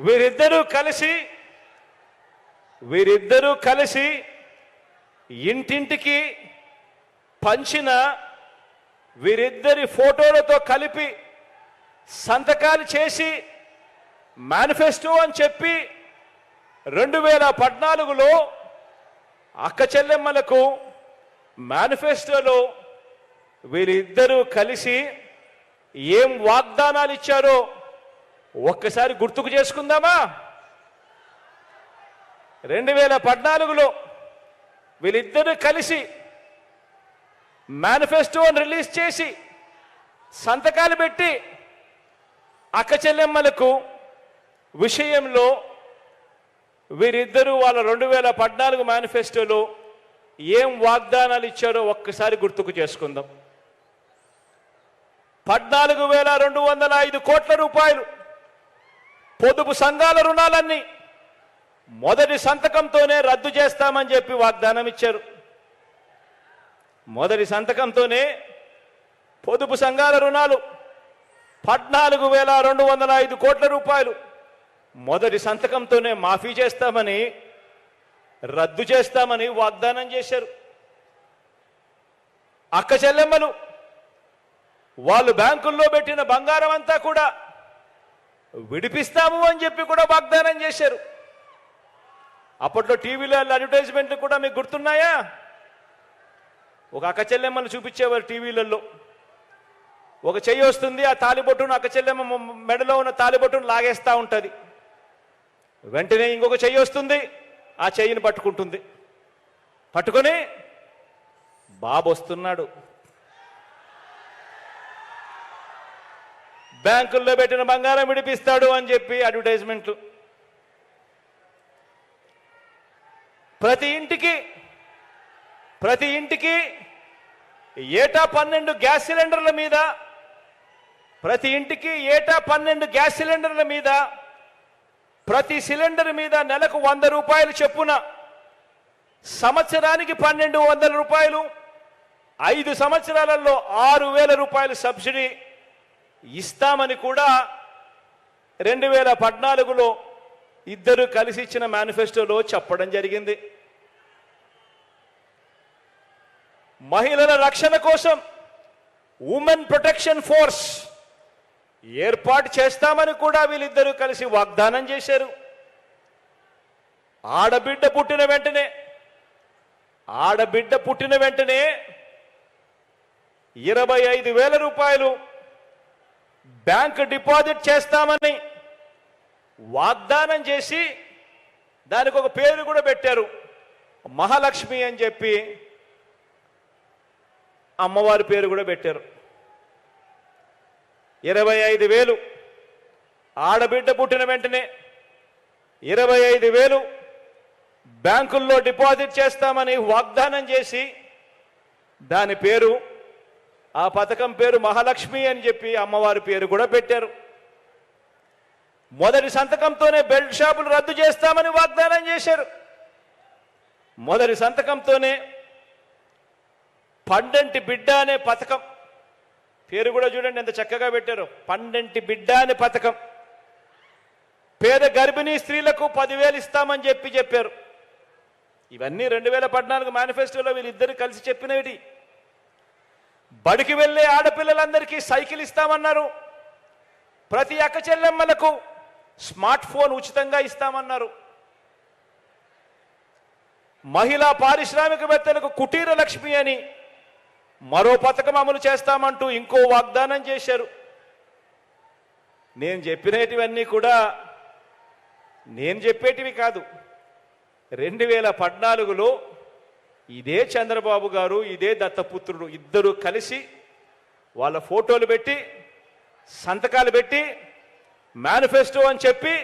వీరిద్దరూ కలిసి ఇంటింటికి పంచిన వీరిద్దరి ఫోటోలతో కలిపి సంతకాలు చేసి మేనిఫెస్టో అని చెప్పి 2014లో అక్క చెల్లెమ్మలకు మేనిఫెస్టోలో వీరిద్దరూ కలిసి ఏం వాగ్దానాలు ఇచ్చారో ఒక్కసారి గుర్తుకు చేసుకుందామా? 2014లో వీళ్ళిద్దరూ కలిసి మేనిఫెస్టోని రిలీజ్ చేసి సంతకాలు పెట్టి అక్క చెల్లెమ్మలకు విషయంలో వీరిద్దరూ వాళ్ళ 2014 మేనిఫెస్టోలో ఏం వాగ్దానాలు ఇచ్చారో ఒక్కసారి గుర్తుకు చేసుకుందాం. 14,205 కోట్ల రూపాయలు పొదుపు సంఘాల రుణాలన్నీ మొదటి సంతకంతోనే రద్దు చేస్తామని చెప్పి వాగ్దానం ఇచ్చారు. మొదటి సంతకంతోనే పొదుపు సంఘాల రుణాలు 14,205 కోట్ల రూపాయలు మొదటి సంతకంతోనే మాఫీ చేస్తామని, రద్దు చేస్తామని వాగ్దానం చేశారు. అక్క చెల్లెమ్మలు వాళ్ళు బ్యాంకుల్లో పెట్టిన బంగారం అంతా కూడా విడిపిస్తాము అని చెప్పి కూడా వాగ్దానం చేశారు. అప్పట్లో టీవీలో అడ్వర్టైజ్మెంట్లు కూడా మీకు గుర్తున్నాయా? ఒక అక్క చెల్లెమ్మను చూపించేవారు టీవీలలో. ఒక చెయ్యి వస్తుంది, ఆ తాలిబొట్టును అక్క చెల్లెమ్మ మెడలో ఉన్న తాలిబొట్టును లాగేస్తూ ఉంటుంది. వెంటనే ఇంకొక చెయ్యి వస్తుంది, ఆ చెయ్యిని పట్టుకుంటుంది. పట్టుకొని బాబు వస్తున్నాడు, బ్యాంకుల్లో పెట్టిన బంగారం విడిపిస్తాడు అని చెప్పి అడ్వర్టైజ్మెంట్లు. ప్రతి ఇంటికి ఏటా 12 గ్యాస్ సిలిండర్ల మీద, ప్రతి ఇంటికి ఏటా 12 గ్యాస్ సిలిండర్ల మీద, ప్రతి సిలిండర్ మీద నెలకు 100 రూపాయలు చొప్పున, సంవత్సరానికి 1,200 రూపాయలు, 5 సంవత్సరాలలో 6,000 రూపాయలు సబ్సిడీ ఇస్తామని కూడా 2014లో ఇద్దరు కలిసి ఇచ్చిన మేనిఫెస్టోలో చెప్పడం జరిగింది. మహిళల రక్షణ కోసం ఉమెన్ ప్రొటెక్షన్ ఫోర్స్ ఏర్పాటు చేస్తామని కూడా వీళ్ళిద్దరూ కలిసి వాగ్దానం చేశారు. ఆడబిడ్డ పుట్టిన వెంటనే 25,000 రూపాయలు బ్యాంక్ డిపాజిట్ చేస్తామని వాగ్దానం చేసి దానికి ఒక పేరు కూడా పెట్టారు, మహాలక్ష్మి అని చెప్పి అమ్మవారి పేరు కూడా పెట్టారు. 25,000 ఆడబిడ్డ పుట్టిన వెంటనే 25,000 బ్యాంకుల్లో డిపాజిట్ చేస్తామని వాగ్దానం చేసి దాని పేరు, ఆ పథకం పేరు మహాలక్ష్మి అని చెప్పి అమ్మవారి పేరు కూడా పెట్టారు. మొదటి సంతకంతోనే బెల్ట్ షాపులు రద్దు చేస్తామని వాగ్దానం చేశారు. మొదటి సంతకంతోనే పండంటి బిడ్డ అనే పథకం పేరు కూడా చూడండి ఎంత చక్కగా పెట్టారు, పండంటి బిడ్డ అనే పథకం. పేద గర్భిణీ స్త్రీలకు 10,000 ఇస్తామని చెప్పారు. ఇవన్నీ 2014 మేనిఫెస్టోలో వీళ్ళిద్దరు కలిసి చెప్పినవి. బడికి వెళ్ళే ఆడపిల్లలందరికీ సైకిల్ ఇస్తామన్నారు. ప్రతి అక్క చెల్లెమ్మలకు స్మార్ట్ ఫోన్ ఉచితంగా ఇస్తామన్నారు. మహిళా పారిశ్రామికవేత్తలకు కుటీర లక్ష్మి అని మరో పథకం అమలు చేస్తామంటూ ఇంకో వాగ్దానం చేశారు. నేను చెప్పినటివన్నీ కూడా నేను చెప్పేటివి కాదు. 2014లో ఇదే చంద్రబాబు గారు, ఇదే దత్తపుత్రుడు ఇద్దరు కలిసి వాళ్ళ ఫోటోలు పెట్టి సంతకాలు పెట్టి మేనిఫెస్టో అని చెప్పి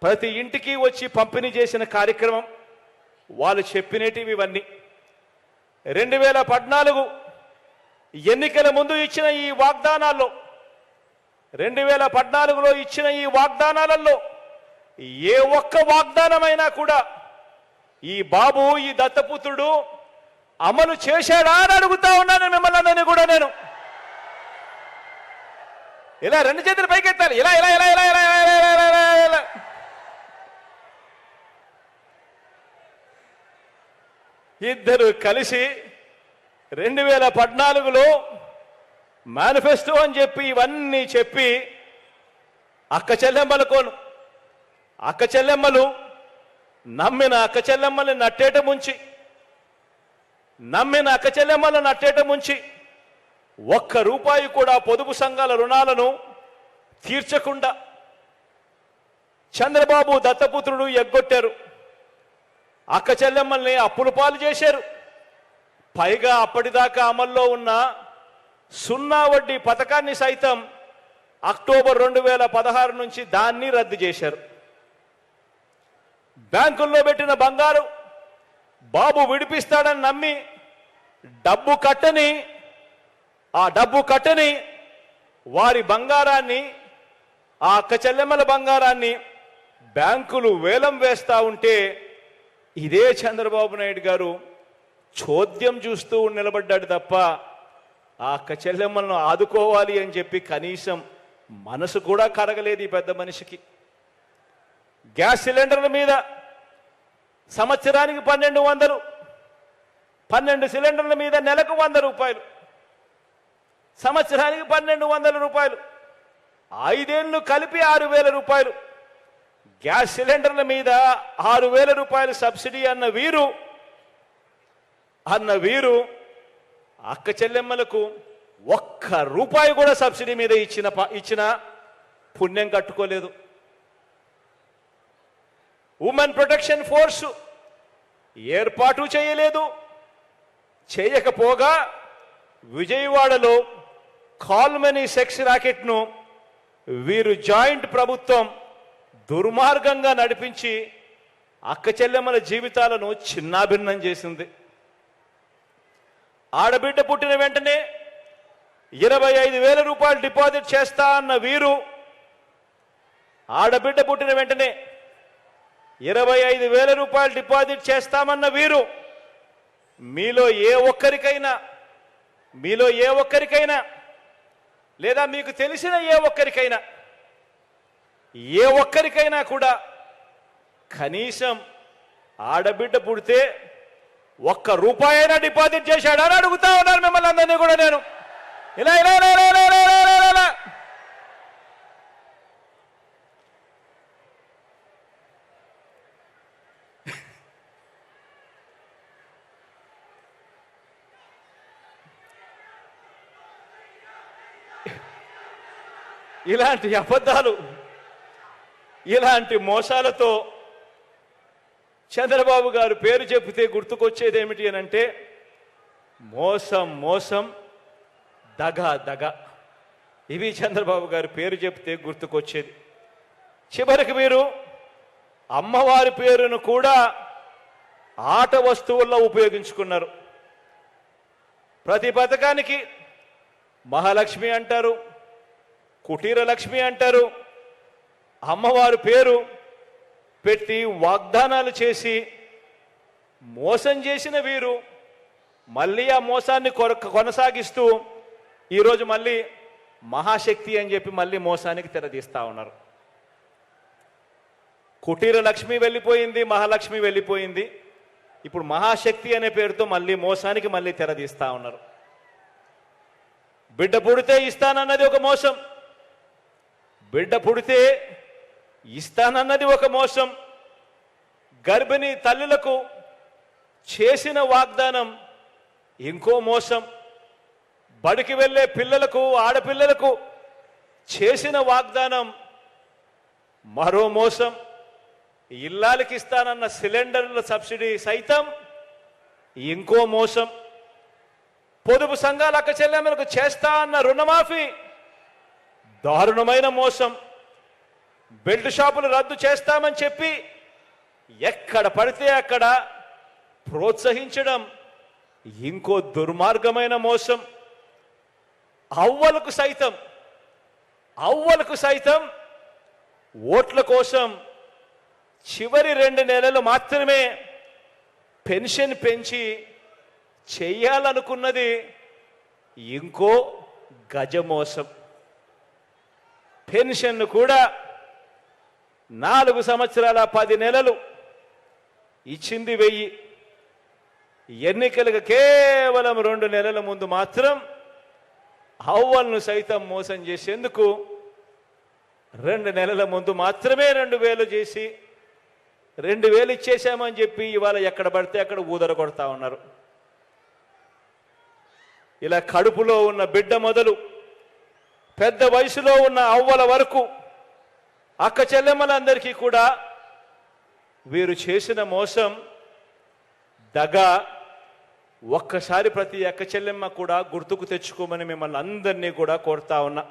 ప్రతి ఇంటికి వచ్చి పంపిణీ చేసిన కార్యక్రమం వాళ్ళు చెప్పినటివి ఇవన్నీ. 2014 ఎన్నికల ముందు ఇచ్చిన ఈ వాగ్దానాల్లో, 2014లో ఇచ్చిన ఈ వాగ్దానాలలో ఏ ఒక్క వాగ్దానమైనా కూడా ఈ బాబు, ఈ దత్తపుత్రుడు అమలు చేశాడా అని అడుగుతా ఉన్నాను మిమ్మల్ని కూడా. నేను ఇలా రెండు చేతులు పైకెత్తాలి, ఇలా ఇలా ఇలా ఇలా ఇలా ఇలా ఇలా ఇలా ఇలా. ఇద్దరు కలిసి 2014లో మేనిఫెస్టో అని చెప్పి ఇవన్నీ చెప్పి అక్క చెల్లెమ్మలు నమ్మిన అక్క చెల్లెమ్మల్ని నట్టేట ముంచి ఒక్క రూపాయి కూడా పొదుపు సంఘాల రుణాలను తీర్చకుండా చంద్రబాబు దత్తపుత్రుడు ఎగ్గొట్టారు. అక్క చెల్లెమ్మల్ని అప్పుల పాలు చేశారు. పైగా అప్పటిదాకా అమల్లో ఉన్న 0 వడ్డీ పథకాన్ని సైతం అక్టోబర్ 2016 నుంచి దాన్ని రద్దు చేశారు. బ్యాంకుల్లో పెట్టిన బంగారు బాబు విడిపిస్తాడని నమ్మి డబ్బు కట్టని వారి బంగారాన్ని, ఆ అక్క చెల్లెమ్మల బంగారాన్ని బ్యాంకులు వేలం వేస్తా ఉంటే ఇదే చంద్రబాబు నాయుడు గారు చోద్యం చూస్తూ నిలబడ్డాడు తప్ప ఆ అక్క చెల్లెమ్మలను ఆదుకోవాలి అని చెప్పి కనీసం మనసు కూడా కరగలేదు ఈ పెద్ద మనిషికి. గ్యాస్ సిలిండర్ల మీద సంవత్సరానికి 1200, 12 సిలిండర్ల మీద నెలకు 100 రూపాయలు, సంవత్సరానికి 1200 రూపాయలు, 5 ఏళ్ళు కలిపి 6000 రూపాయలు. గ్యాస్ సిలిండర్ల మీద 6000 రూపాయలు సబ్సిడీ అన్న వీరు అక్క చెల్లెమ్మలకు 1 రూపాయి కూడా సబ్సిడీ మీద ఇచ్చిన పుణ్యం కట్టుకోలేదు. ఉమెన్ ప్రొటెక్షన్ ఫోర్సు ఏర్పాటు చేయకపోగా విజయవాడలో కాల్మనీ సెక్స్ రాకెట్ను వీరు జాయింట్ ప్రభుత్వం దుర్మార్గంగా నడిపించి అక్క చెల్లెమ్మల జీవితాలను చిన్నాభిన్నం చేసింది. ఆడబిడ్డ పుట్టిన వెంటనే 25,000 రూపాయలు డిపాజిట్ చేస్తా అన్న వీరు, ఆడబిడ్డ పుట్టిన వెంటనే 25,000 రూపాయలు డిపాజిట్ చేస్తామన్న వీరు మీలో ఏ ఒక్కరికైనా లేదా మీకు తెలిసిన ఏ ఒక్కరికైనా కూడా కనీసం ఆడబిడ్డ పుడితే 1 రూపాయి అయినా డిపాజిట్ చేశాడా అని అడుగుతా ఉన్నాను మిమ్మల్ని అందరినీ కూడా నేను. ఇలా ఇలా ఇలా ఇలా ఇలా ఇలా ఇలా ఇలాంటి అబద్ధాలు, ఇలాంటి మోసాలతో చంద్రబాబు గారు పేరు చెబితే గుర్తుకొచ్చేది ఏమిటి అనంటే మోసం, దగ. ఇవి చంద్రబాబు గారు పేరు చెబితే గుర్తుకొచ్చేది. చివరికి మీరు అమ్మవారి పేరును కూడా ఆట వస్తువుల్లో ఉపయోగించుకున్నారు. ప్రతి పథకానికి మహాలక్ష్మి అంటారు, కుటీర లక్ష్మి అంటారు. అమ్మవారి పేరు పెట్టి వాగ్దానాలు చేసి మోసం చేసిన వీరు మళ్ళీ ఆ మోసాన్ని కొనసాగిస్తూ ఈరోజు మళ్ళీ మహాశక్తి అని చెప్పి మళ్ళీ మోసానికి తెరదీస్తా ఉన్నారు. కుటీర లక్ష్మి వెళ్ళిపోయింది, మహాలక్ష్మి వెళ్ళిపోయింది. ఇప్పుడు మహాశక్తి అనే పేరుతో మళ్ళీ మోసానికి మళ్ళీ తెరదీస్తా ఉన్నారు. బిడ్డ పుడితే ఇస్తానన్నది ఒక మోసం, బిడ్డ పుడితే ఇస్తానన్నది ఒక మోసం. గర్భిణీ తల్లులకు చేసిన వాగ్దానం ఇంకో మోసం. బడికి వెళ్ళే పిల్లలకు, ఆడపిల్లలకు చేసిన వాగ్దానం మరో మోసం. ఇల్లాలకి ఇస్తానన్న సిలిండర్ల సబ్సిడీ సైతం ఇంకో మోసం. పొదుపు సంఘాల అక్క చెల్లెమ్మలకు చేస్తా అన్న రుణమాఫీ దారుణమైన మోసం. బెల్ట్ షాపులు రద్దు చేస్తామని చెప్పి ఎక్కడ పడితే అక్కడ ప్రోత్సహించడం ఇంకో దుర్మార్గమైన మోసం. అవ్వలకు సైతం ఓట్ల కోసం చివరి 2 నెలలు మాత్రమే పెన్షన్ పెంచి చెయ్యాలనుకున్నది ఇంకో గజమోసం. పెన్షన్ కూడా 4 సంవత్సరాల 10 నెలలు ఇచ్చింది 1000. ఎన్నికలకు కేవలం 2 నెలల ముందు మాత్రం అవ్వలను సైతం మోసం చేసేందుకు 2 నెలల ముందు మాత్రమే 2000 చేసి 2000 ఇచ్చేశామని చెప్పి ఇవాళ ఎక్కడ పడితే అక్కడ ఊదర కొడతా ఉన్నారు. ఇలా కడుపులో ఉన్న బిడ్డ మొదలు పెద్ద వయసులో ఉన్న అవ్వల వరకు అక్క చెల్లెమ్మలందరికీ కూడా వీరు చేసిన మోసం, దగ ఒక్కసారి ప్రతి అక్క చెల్లెమ్మ కూడా గుర్తుకు తెచ్చుకోమని మిమ్మల్ని అందరినీ కూడా కోరుతా ఉన్నా.